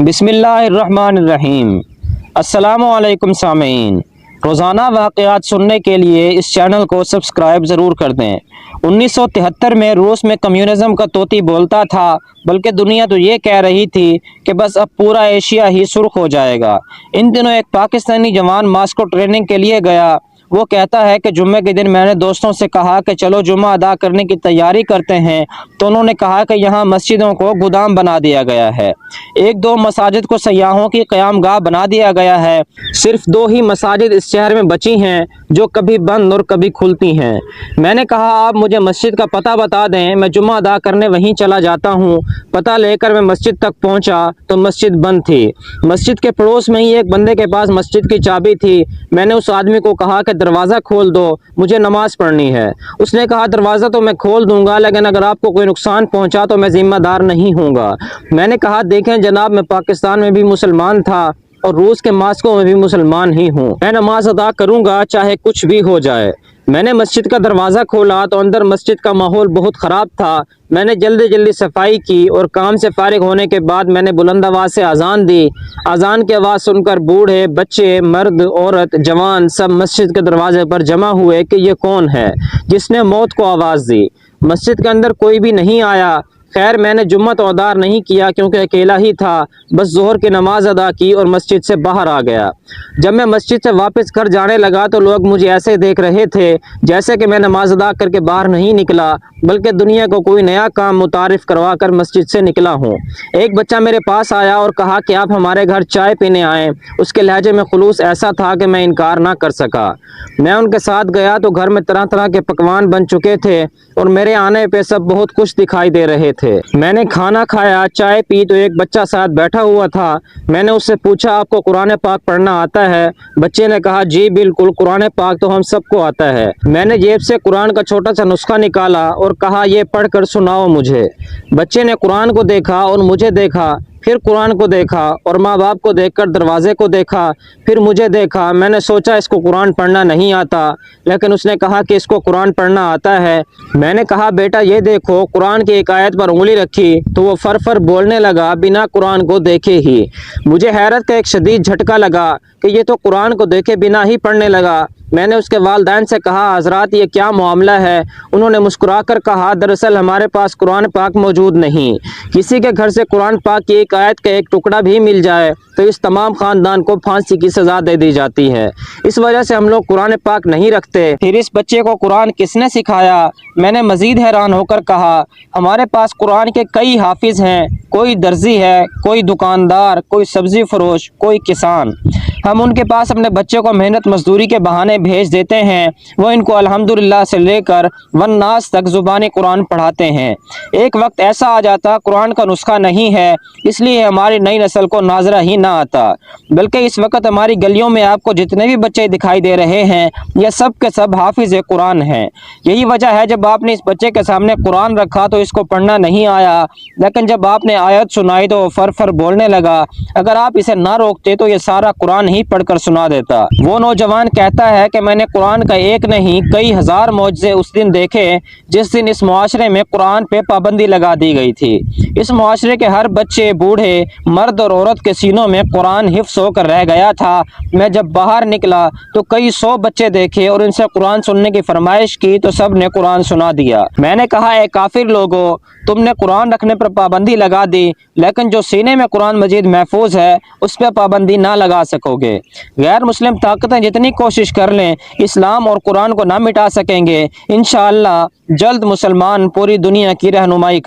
بسم اللہ الرحمن الرحیم۔ السلام علیکم سامعین، روزانہ واقعات سننے کے لیے اس چینل کو سبسکرائب ضرور کر دیں۔ 1973 میں روس میں کمیونزم کا طوطی بولتا تھا، بلکہ دنیا تو یہ کہہ رہی تھی کہ بس اب پورا ایشیا ہی سرخ ہو جائے گا۔ ان دنوں ایک پاکستانی جوان ماسکو ٹریننگ کے لیے گیا۔ وہ کہتا ہے کہ جمعے کے دن میں نے دوستوں سے کہا کہ چلو جمعہ ادا کرنے کی تیاری کرتے ہیں، تو انہوں نے کہا کہ یہاں مسجدوں کو گودام بنا دیا گیا ہے۔ ایک دو مساجد کو سیاحوں کی قیام گاہ بنا دیا گیا ہے۔ صرف 2 ہی مساجد اس شہر میں بچی ہیں جو کبھی بند اور کبھی کھلتی ہیں۔ میں نے کہا آپ مجھے مسجد کا پتہ بتا دیں، میں جمعہ ادا کرنے وہیں چلا جاتا ہوں۔ پتہ لے کر میں مسجد تک پہنچا تو مسجد بند تھی۔ مسجد کے پڑوس میں ہی ایک بندے کے پاس مسجد کی چابی تھی۔ میں نے اس آدمی کو کہا کہ دروازہ کھول دو، مجھے نماز پڑھنی ہے۔ اس نے کہا دروازہ تو میں کھول دوں گا، لیکن اگر آپ کو کوئی نقصان پہنچا تو میں ذمہ دار نہیں ہوں گا۔ میں نے کہا دیکھیں جناب، میں پاکستان میں بھی مسلمان تھا اور روس کے ماسکو میں بھی مسلمان ہی ہوں۔ میں نماز ادا کروں گا چاہے کچھ بھی ہو جائے۔ میں نے مسجد کا دروازہ کھولا تو اندر مسجد کا ماحول بہت خراب تھا۔ میں نے جلدی صفائی کی اور کام سے فارغ ہونے کے بعد میں نے بلند آواز سے اذان دی۔ اذان کی آواز سن کر بوڑھے، بچے، مرد، عورت، جوان سب مسجد کے دروازے پر جمع ہوئے کہ یہ کون ہے جس نے موت کو آواز دی۔ مسجد کے اندر کوئی بھی نہیں آیا۔ خیر میں نے جمعہ تو ادا نہیں کیا کیونکہ اکیلا ہی تھا، بس ظہر کی نماز ادا کی اور مسجد سے باہر آ گیا۔ جب میں مسجد سے واپس گھر جانے لگا تو لوگ مجھے ایسے دیکھ رہے تھے جیسے کہ میں نماز ادا کر کے باہر نہیں نکلا، بلکہ دنیا کو کوئی نیا کام متعارف کروا کر مسجد سے نکلا ہوں۔ ایک بچہ میرے پاس آیا اور کہا کہ آپ ہمارے گھر چائے پینے آئیں۔ اس کے لہجے میں خلوص ایسا تھا کہ میں انکار نہ کر سکا۔ میں ان کے ساتھ گیا تو گھر میں طرح طرح کے پکوان بن چکے تھے اور میرے آنے پہ سب بہت خوش دکھائی دے رہے تھے۔ میں نے کھانا کھایا، چائے پی تو ایک بچہ ساتھ بیٹھا ہوا تھا۔ میں نے اس سے پوچھا آپ کو قرآن پاک پڑھنا آتا ہے؟ بچے نے کہا جی بالکل، قرآن پاک تو ہم سب کو آتا ہے۔ میں نے جیب سے قرآن کا چھوٹا سا نسخہ نکالا اور کہا یہ پڑھ کر سناؤ مجھے۔ بچے نے قرآن کو دیکھا اور مجھے دیکھا، پھر قرآن کو دیکھا اور ماں باپ کو دیکھ کر دروازے کو دیکھا، پھر مجھے دیکھا۔ میں نے سوچا اس کو قرآن پڑھنا نہیں آتا، لیکن اس نے کہا کہ اس کو قرآن پڑھنا آتا ہے۔ میں نے کہا بیٹا یہ دیکھو، قرآن کی ایک آیت پر انگلی رکھی تو وہ فر بولنے لگا بنا قرآن کو دیکھے ہی۔ مجھے حیرت کا ایک شدید جھٹکا لگا کہ یہ تو قرآن کو دیکھے بنا ہی پڑھنے لگا۔ میں نے اس کے والدین سے کہا حضرات یہ کیا معاملہ ہے؟ انہوں نے مسکرا کر کہا دراصل ہمارے پاس قرآن پاک موجود نہیں۔ کسی کے گھر سے قرآن پاک کی ایک آیت کا ایک ٹکڑا بھی مل جائے تو اس تمام خاندان کو پھانسی کی سزا دے دی جاتی ہے۔ اس وجہ سے ہم لوگ قرآن پاک نہیں رکھتے۔ پھر اس بچے کو قرآن کس نے سکھایا؟ میں نے مزید حیران ہو کر کہا ہمارے پاس قرآن کے کئی حافظ ہیں، کوئی درزی ہے، کوئی دکاندار، کوئی سبزی فروش، کوئی کسان۔ ہم ان کے پاس اپنے بچے کو محنت مزدوری کے بہانے بھیج دیتے ہیں، وہ ان کو الحمدللہ سے لے کر والناس تک زبانی قرآن پڑھاتے ہیں۔ ایک وقت ایسا آ جاتا قرآن کا نسخہ نہیں ہے، اس لیے ہماری نئی نسل کو ناظرہ ہی نہ آتا، بلکہ اس وقت ہماری گلیوں میں آپ کو جتنے بھی بچے دکھائی دے رہے ہیں یہ سب کے سب حافظ قرآن ہیں۔ یہی وجہ ہے جب آپ نے اس بچے کے سامنے قرآن رکھا تو اس کو پڑھنا نہیں آیا، لیکن جب آپ نے آیت سنائی تو وہ فر بولنے لگا۔ اگر آپ اسے نہ روکتے تو یہ سارا قرآن ہی پڑھ کر سنا دیتا۔ وہ نوجوان کہتا ہے کہ میں نے قرآن کا ایک نہیں کئی ہزار معجزے اس دن دیکھے جس دن اس معاشرے میں قرآن پہ پابندی لگا دی گئی تھی۔ اس معاشرے کے ہر بچے، بوڑھے، مرد اور عورت کے سینوں میں قرآن حفظ ہو کر رہ گیا تھا۔ میں جب باہر نکلا تو کئی 100 بچے دیکھے اور ان سے قرآن سننے کی فرمائش کی تو سب نے قرآن سنا دیا۔ میں نے کہا اے کافر لوگو، تم نے قرآن رکھنے پر پابندی لگا دی، لیکن جو سینے میں قرآن مجید محفوظ ہے اس پہ پابندی نہ لگا سکو گے۔ غیر مسلم طاقتیں جتنی کوشش کر لیں اسلام اور قرآن کو نہ مٹا سکیں گے۔ انشاءاللہ جلد مسلمان پوری دنیا کی رہنمائی